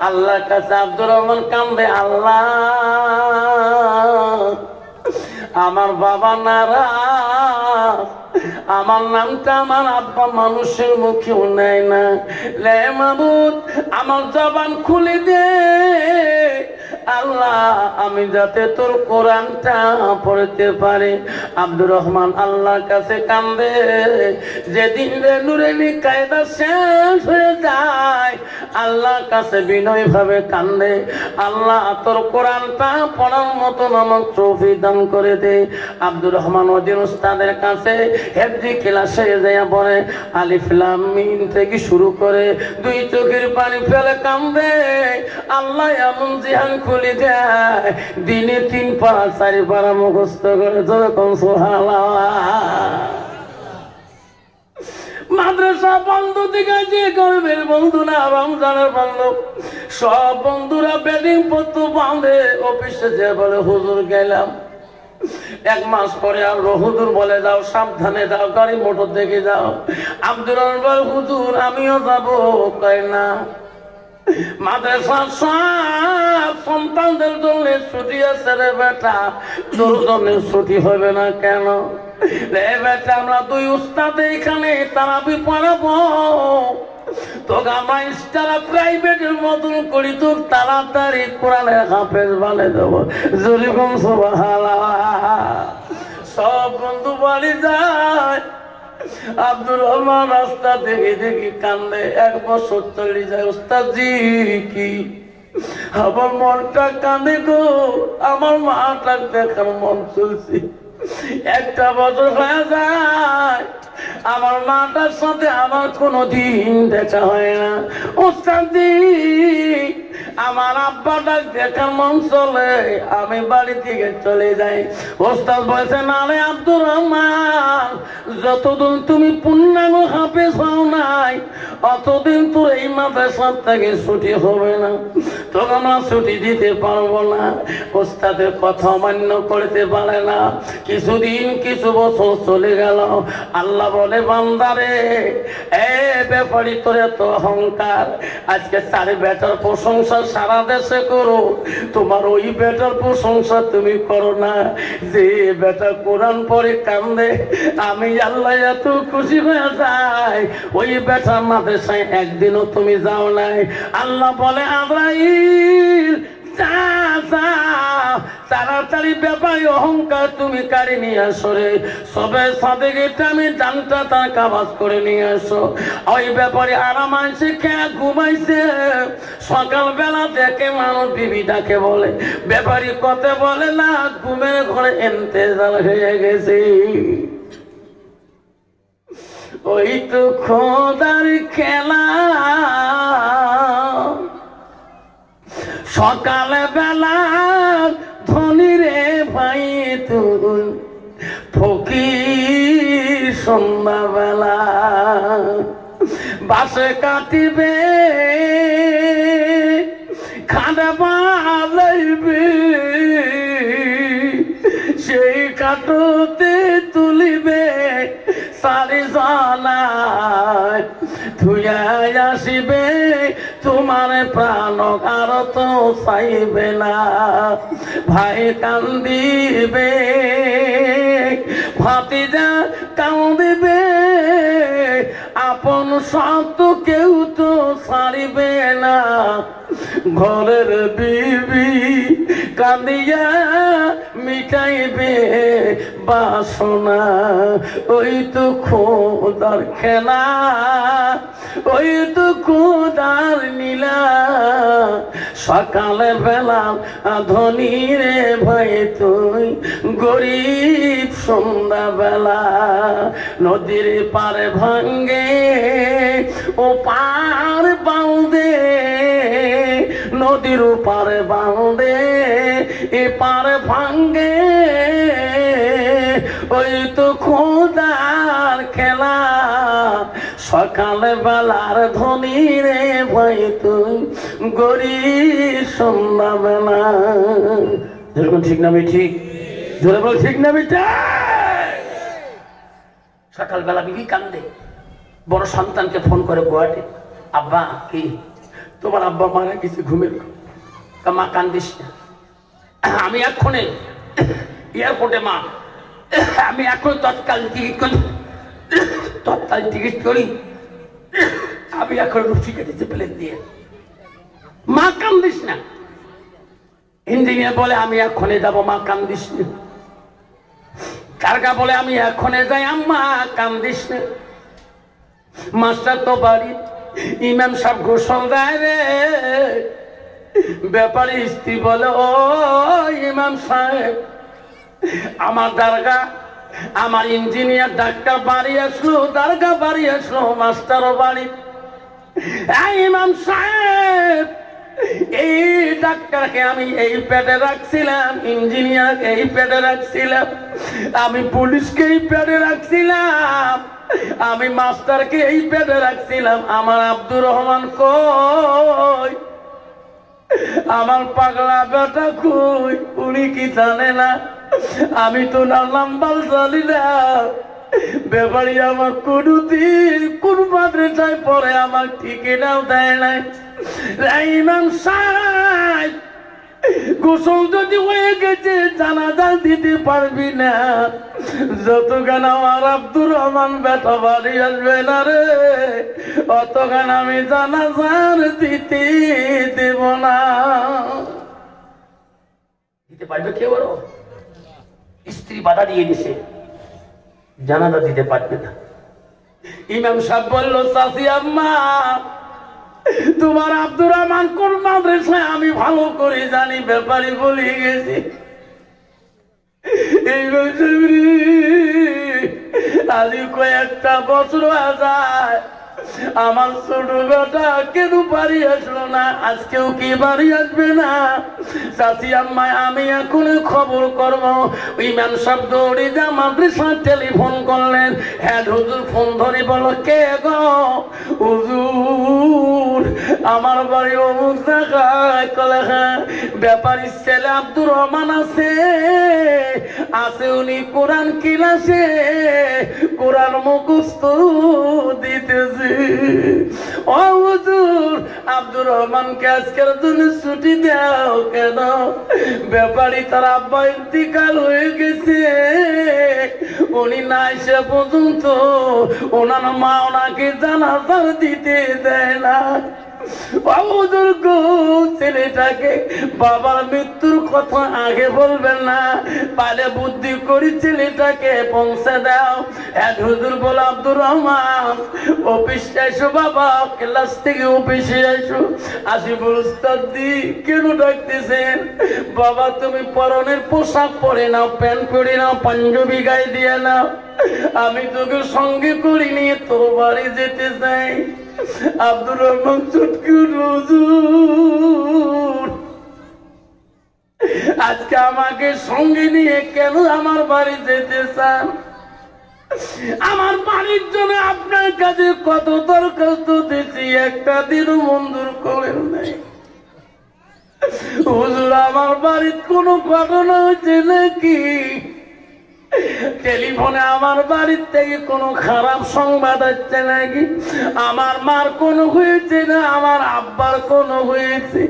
আল্লাহ কাছে আব্দুর রহমান কান্দে, আল্লাহ আমার বাবা নারাজ, আমার নামটা আমার আব্বা মানুষের মুখেও নেয় না, লে মাবুদ আমার জবান খুলে দে আল্লাহ, আমি যাতে তোর কোরআনটা পড়তে পারি। আব্দুর রহমান আল্লাহর কাছে কান্দে। যেদিন রে নুরানি কায়দা শেষ হয়ে যায় আল্লাহর কাছে বিনয় ভাবে কান্দে, আল্লাহ তোর কোরআনটা পড়ার মতো নামক তৌফিক দান করে দে। আব্দুর রহমান ওদিন উস্তাদের কাছে হেফজি ক্লাসে যায় পড়ে, আলিফ লাম মিম থেকে শুরু করে দুই চোখের পানি ফেলে কান্দে। আল্লাহ এমন জিহান খুলে দেয়, দিনে 3 পারা 4 পারা মুখস্থ করে। যেরকম সুবহানাল্লাহ। মাদ্রাসা বন্ধ থেকে যে গরিবের বন্ধু না, রমজানের বন্ধু, সব বন্ধুরা বেডিং পত্র বাঁধে অফিসে যে বলে হুজুর গেলাম। 1 মাস পরে আর হুজুর বলে যাও, সাবধানে যাও, গাড়ি মোটর দেখে যাও। আব্দুর রহমান বলে হুজুর আমিও যাবো, কয় না। মাদ্রাসার সব সন্তানদের জন্য ছুটি আছে রে বেটা, তোর জন্য ছুটি হবে না কেন রে বেটা? আমরা 2 উস্তাদ এখানে তারাবি পড়াবো, তোকে আমরা ইস্তারা প্রাইভেটের মতন করি, তো তাড়াতাড়ি কোরআনের হাফেজ বানিয়ে দেবো। যেরকম সুবহানাল্লাহ। সব বন্ধু বাড়ি যায়, আব্দুর রহমান রাস্তা দেখে দেখে কান্দে। 1 বছর চলে যায়। উস্তাদজি কি আমার মনটা কান্দে গো, আমার মাটা দেখার মন চলছে। 1টা বছর হয়ে যায়, আমার মাটার সাথে আমার কোনোদিন দেখা হয় না। উস্তাদজি আমার আব্বাটা দেখার মন চলে, আমি বাড়ি থেকে চলে যাই। ওস্তাদ বলছে না রে আব্দুর রহমান, যতদিন তুমি পূর্ণাঙ্গ হাফেজ হও নাই অতদিন তোর এই মাদ্রাসার থেকে ছুটি হবে না, তোকে আমরা ছুটি দিতে পারবো না। ওস্তাদের কথা অমান্য করতে পারে না। কিছুদিন কিছু বছর চলে গেল। আল্লাহ বলে বান্দারে, এ ব্যাপারী তোর এত অহংকার, আজকে 4 বেটার প্রশংসা সারা দেশে করো, তোমার ওই বেটার প্রশংসা তুমি করো না। যে বেটা কোরআন পড়ে কান্দে, আমি আল্লাহ এত খুশি হয়ে যাই। ওই বেটার মাদ্রাসায় একদিনও তুমি যাও নাই। আল্লাহ বলে আজরাইল তাড়াতাড়ি ব্যাপারী অহংকার তুমি কারি নিয়ে আসো রে। সবে সাথে গেটে আমি জানটা তার কাবাজ করে নিয়ে আসো। ওই ব্যাপারী আরাম আনছে, খেয়ে ঘুমাইছে। সকালবেলা দেখে মানুষ বিবিটাকে বলে, ব্যাপারী কথা বলে না, ঘুমের ঘরে ইন্তেজার হয়ে গেছে। ওই তো খোদার খেলা, সকালে বেলা ধনী রে ভাই তুই ফকির, সন্ধ্যাবেলা বাসে কাটিবে, খাদা বাজাইবে, সেই কাটতে তুলিবে 4 জনায় ধুয়া আসিবে তোমার প্রাণ আর তো চাইবে না। ভাই কান্দিবে, ভাতিজা কান্দিবে, আপন সত্য কেউ তো ছাড়িবে না। ঘরের বিবি কান্দিয়া মিটাইবে বাসনা। ওই তো খোদার খেলা, ওই তো খোদার নীলা। সকালে বেলা ধনী রে ভাই তুই গরিব, সন্ধ্যাবেলা নদীর পারে ভাঙ্গে ও পার বাঁধে, নদীর পারে বাঁধে এ পারে ভাঙ্গে। ওই তো খোদার খেলা, সকালে বেলার ধনী রে ভাই তুই গরিব, সন্ধ্যাবেলা। যেরকম ঠিক না ঠিক, ধরে বল ঠিক না বেটা। সকালবেলা বিবি কান্দে, বড় সন্তানকে ফোন করে গুয়াহাটি, আব্বা কি তোমার আব্বা মারা কিছু ঘুমের মা কান্দিস না, আমি এক্ষণে এয়ারপোর্টে মা আমি এখন তৎকাল টিকিট করি আমি এখন রুচি কেটেছি প্লেন দিয়ে, মা কান্দিস না। ইঞ্জিনিয়ার বলে আমি এক্ষণে যাবো, মা কান্দিস না। কারকা বলে আমি এক্ষণে যাই, আম্মা কান্দিস না। মাস্টার তো বাড়ি, ইমাম সাহেব ঘোষণ দেয় রে, ব্যাপারী স্ত্রী বলে ও ইমাম সাহেব আমার দারগা, আমার ইঞ্জিনিয়ার ডাক্তার বাড়ি আসলো, দারগা বাড়ি আসলো, মাস্টারও বাড়ি। ইমাম সাহেব এই ডাক্তারকে আমি এই পেটে রাখছিলাম, ইঞ্জিনিয়ারকে এই পেটে রাখছিলাম, আমি পুলিশকে এই পেটে রাখছিলাম, আমি মাস্টারকে এই পেটে রাখছিলাম, আমার আব্দুর রহমান কই, আমার পাগলা বেটা কই, উনি কি জানে না আমি তো নাম্বার জানি না। ব্যাপারী আমার কোনদিন কোন মাদ্রাসায় পরে আমার ঠিকানাও দেয় নাই। ইমাম সাহেব গোসল যদি হয়ে গেছে জানাজা দিতে পারবি না, যতক্ষণ আমার আব্দুর রহমান বেটা বাড়ি আসবে না রে অতক্ষণ আমি জানাজার দিতে দেব না। দিতে পারবে কে বলো? স্ত্রী বাধা দিয়ে দিছে, জানাজা দিতে পারবে না। ইমাম সাহেব বলল চাচি আম্মা তোমার আব্দুর রহমান কোন মাদ্রাসায় আমি ভালো করে জানি, ব্যাপারী বলে গেছি। আজ কয়েকটা বছর যায় আমার ছোট বেটা কেন বাড়ি আসলো না, আজকেও কি বাড়ি আসবে না? চাচি আম্মা আমি এখন খবর করবো। ইমাম সাহেব দৌড়ে যা মাদ্রাসায় টেলিফোন করলেন। হেড হুজুর ফোন ধরে বলো কে গো? হুজুর আমার বাড়ি অমুক জায়গায়। কলে হ্যাঁ, ব্যাপারীর ছেলে আব্দুর রহমান আছে, উনি কোরআন ক্লাসে কোরআন মুখস্থ দিতেছে। ও হুজুর আব্দুর রহমানকে আজকের জন্য ছুটি দাও কেন? ব্যাপারী তার আব্বা ইন্তিকাল হয়ে গেছে, উনি না এসে পর্যন্ত ওনার মা ওনাকে জানাজার দিতে দেয় না। ছেলেটাকে বাবার মৃত্যুর কথা আগে বলবেন না, পালে বুদ্ধি করি ছেলেটাকে পৌঁছে দাও। এক হুজুর বল আব্দুর রহমান অফিসে এসো বাবা, ক্লাস থেকে অফিসে এসো। আসিফুল উস্তাদ দি কেন ডাকতেছেন? বাবা তুমি পরনের পোশাক পরে নাও, প্যান্ট পরে নাও, পাঞ্জাবি গায়ে দিয়ে নাও, আমি তোকে সঙ্গে করে নিয়ে তোর বাড়ি যেতে চাই। আব্দুর রহমান চটকে হুজুর আজকে আমাকে সঙ্গে নিয়ে কেন আমার বাড়ি যেতে চান? আমার বাড়ির জন্য আপনার কাছে কত দরখাস্ত দিয়েছি, একটা দিনও মঞ্জুর করেন নাই। হুজুর আমার বাড়ির কোনো ঘটনা হচ্ছে নাকি? টেলিফোনে আমার বাড়ির থেকে কোনো খারাপ সংবাদ হচ্ছে নাকি? আমার মার কোনো হয়েছে না, আমার আব্বার কোনো হয়েছে?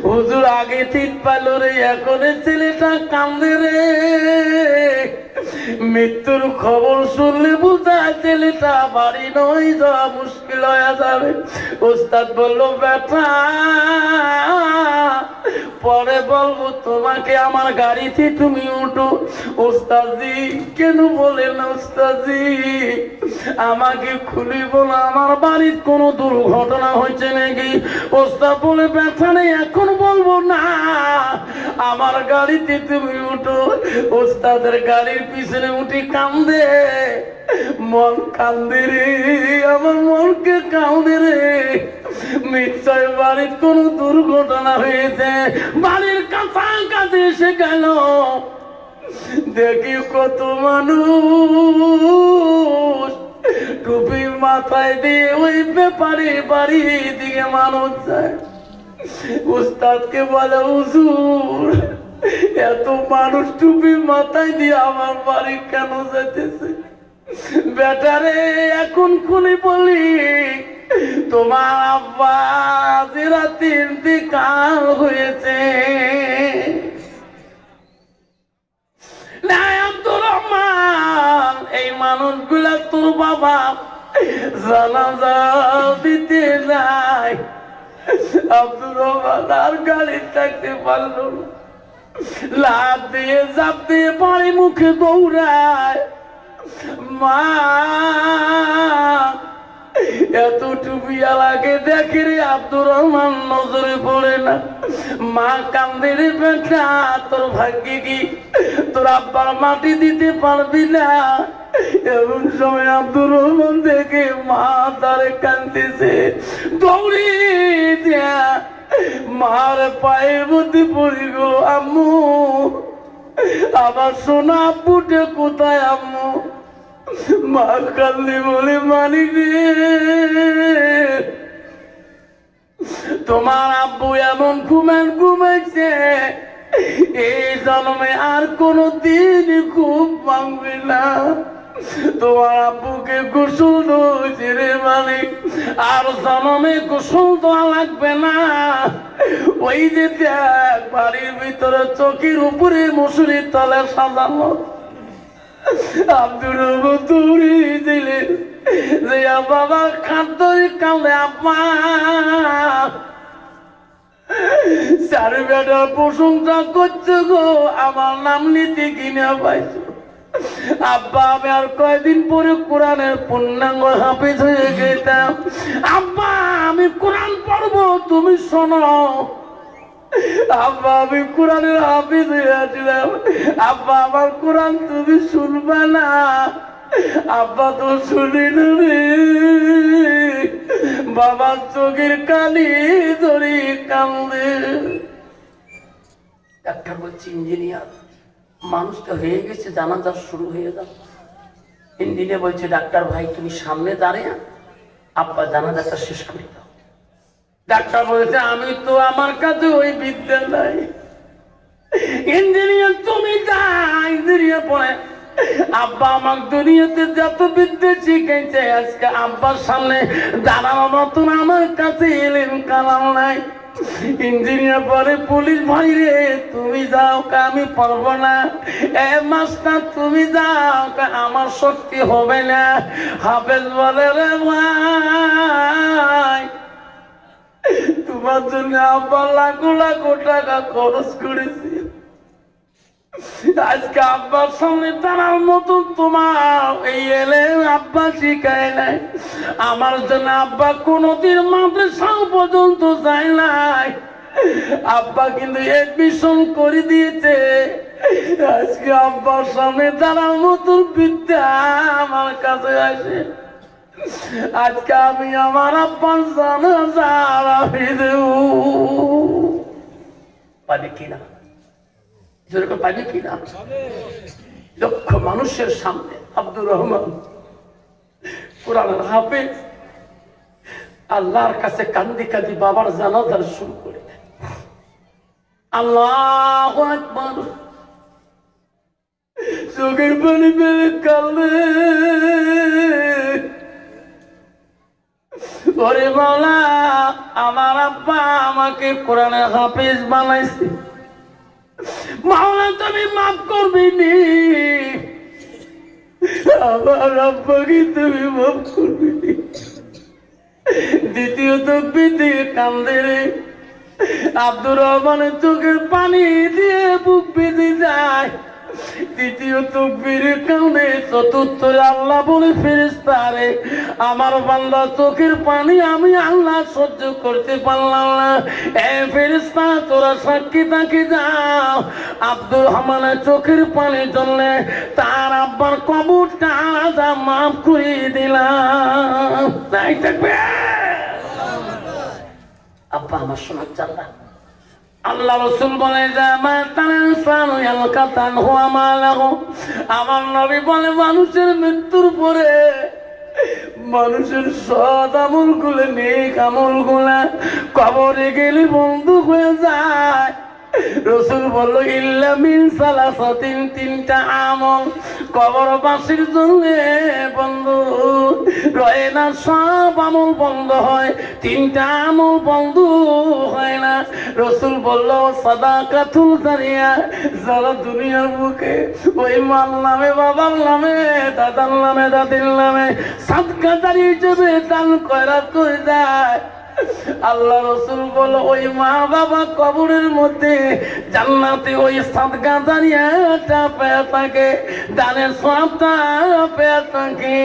হুজুর আগে ঠিক পালো রে, এখন ছেলেটা কান্দে রে। মৃত্যুর খবর শুনলে বুঝা ছেলেটা বাড়ি নয় যাওয়া মুশকিল হয়ে যাবে। ওস্তাদ বলল ব্যাটা পরে বলবো তোমাকে, আমার গাড়িতে তুমি উঠো। ওস্তাদজি কেন বলেন না ওস্তাদজি, আমাকে খুলে বলো আমার বাড়ির কোনো দুর্ঘটনা হয়েছে নাকি? ওস্তাদ বলে ব্যথা নেই এখন বলবো না, আমার গাড়িতে তুমি উঠো। ওস্তাদের গাড়ির পিছনে উঠে কান্দে, মন কান্দে রে, আমার মনকে কান্দে রে। নিশ্চয় বাড়ির কোন দুর্ঘটনা হয়েছে। বাড়ির কাছাকাছি এসে গেল, দেখি কত মানুষ টুপি মাথায় দিয়ে ওই ব্যাপারে বাড়ির দিকে মানুষ যায়। উস্তাদকে বলে হুজুর এত মানুষ টুপি মাথায় দিয়ে আমার বাড়ি কেন যেতেছে? বেটারে এখন খুলে বলি তোমার আব্বা রাতে ইন্তেকাল হয়েছে। আব্দুর রহমান, এই মানুষগুলা তোর বাবা জানাজা দিতে যায়। আব্দুর রহমান আর গাড়ি থাকতে পারলো না, লাফ দিয়ে জাপ দিয়ে বাড়ি মুখে দৌড়ায়। মা এত টুপিয়ালাকে দেখে রে আব্দুর রহমান নজরে পড়ে না। মা কান্দে রে বেটা, তোর ভাগ্যে কি তোর আব্বার মাটি দিতে পারবি না। এমন সময় আব্দুর রহমান দেখে মা তারে কান্দিছে, দৌড়ি দিয়া মার পায়ের মধ্যে পড়ে গেল। আম্মু, আমার সোনা আব্বুটা কোথায় আম্মু? মা কান্দি বলে, মানি রে, তোমার আব্বু এমন ঘুমাইছে, এই জন্মে আর কোনদিন ঘুম ভাঙবে না। তোমার আব্বুকে গোসল দিয়েছে রে মালিক, আর জন্মে গোসল দেওয়া লাগবে না। ওই যে দেখ বাড়ির ভিতরে চোখের উপরে মশুরির তলে সাজানো। আব্দুর রহমান দৌড়ি দিলে যে বাবা খাদ্যই কান্দে, আব্বা চারি বেটার প্রশংসা করছে গো, আমার নাম নিতে কিনে পাইছো। আব্বা আমি আর কয়দিন পরে কোরআনের পূর্ণাঙ্গ হাফেজ হয়ে গেতাম। আব্বা আমি কোরআন পড়বো, তুমি শোনো। আব্বা আমি কোরআনের হাফেজ হয়ে আসলাম। আব্বা আমার কোরআন তুমি শুনবা না? আব্বা তো শুনি না রে। বাবার চোখের কালি ধরে কান্দে। ডাক্তার বলছে, ইঞ্জিনিয়ার মানুষটা হয়ে গেছে, জানাজা শুরু হয়ে যাবে। ইঞ্জিনিয়ার বলছে, ডাক্তার ভাই তুমি সামনে দাঁড়িয়ে আব্বা জানাজাটা শেষ করে দাও। ডাক্তার বলছে, আমি তো আমার কাছে ওই বিদ্যা নাই। ইঞ্জিনিয়ার তুমি যা, ইঞ্জিনিয়ার পড়ে আব্বা আমার দুনিয়াতে যত বিদ্যা শিখেছে, আজকে আব্বার সামনে দাঁড়ানোর মতন আমার কাছে এলেন কালাম নাই। ইঞ্জিনিয়ার পরে পুলিশ ভাই রে তুমি যাও, আমি পারবো না। এ মাস্টার তুমি যাও, আমার শক্তি হবে না। হাফেজ বলে, রে ভাই তোমার জন্য আব্বা লাখো লাখো টাকা খরচ করেছি, আজকে আব্বার সামনে তার মতন তোমার এই এলে আব্বা শিখায় নাই। আমার জন্য আব্বা কোনদিন মাদ্রাসা পর্যন্ত যায় নাই। আব্বা কিন্তু এডমিশন করে দিয়েছে। আজকে আব্বার সামনে তার মতন বিদ্যা আমার কাছে আসে। আজকে আমি আমার আব্বার জানাজা আমি দেব, পাবে কিনা? যেরকম পাবে কিনা? লক্ষ মানুষের সামনে আব্দুর রহমান কোরআনের হাফেজ আল্লাহর কাছে কান্দি কান্দি বাবার জানাজার শুরু করে দেয়। আল্লাহু আকবার, চোখের পানি বেড়ে কাঁদে। ওরে মাওলা, আমার আব্বা আমাকে কোরআনের হাফেজ বানাইছে, মাওলা তুমি মাফ করবি নি? আমার আব্বাকে তুমি মাফ করবি নি? দ্বিতীয় তকবীর দিয়ে কান্দে রে। আব্দুর রহমানের চোখের পানি দিয়ে বুক বেঁধে যায়। তৃতীয় তকবীরে কান্দে। চতুর্থরে আল্লাহ বলে, ফেরেশতারে আমার বান্দা চোখের পানি আমি আল্লাহ সহ্য করতে পারলাম না। এ ফেরেশতা তোরা সাক্ষী থাকি যাও, আব্দুর রহমানের চোখের পানির জন্য তার আব্বার কবরটা আলাদা মাফ করে দিলাম। তাই থাকবে আব্বা আমার সোনার চান্দা। আল্লাহ রাসূল বলে, আমার নবী বলে, মানুষের মৃত্যুর পরে মানুষের সৎ আমল গুলো নেক আমল গুলা কবরে গেলে বন্ধু হয়ে যায়। রাসূল বলল ইল্লা মিন সালাসাতিন, তিনটা আমল কবরবাসীর জন্য বন্ধু। রয় না, সব আমল বন্ধ হয়, তিনটা আমল বন্ধ হয় না। রাসূল বলল সাদাকাতুল জারিয়া, যারা দুনিয়ার বুকে ওই মাল নামে, বাবার নামে, দাদার নামে, দাদির নামে সাদকা জারি হিসেবে দান খয়রাত করে দেয়, আল্লাহ রাসূল বলো ওই মা বাবা কবরের মধ্যে জান্নাতে ওই সাদকা জারিয়াটা পেয়ে থাকে, দানের সওয়াবটা পেয়ে থাকে।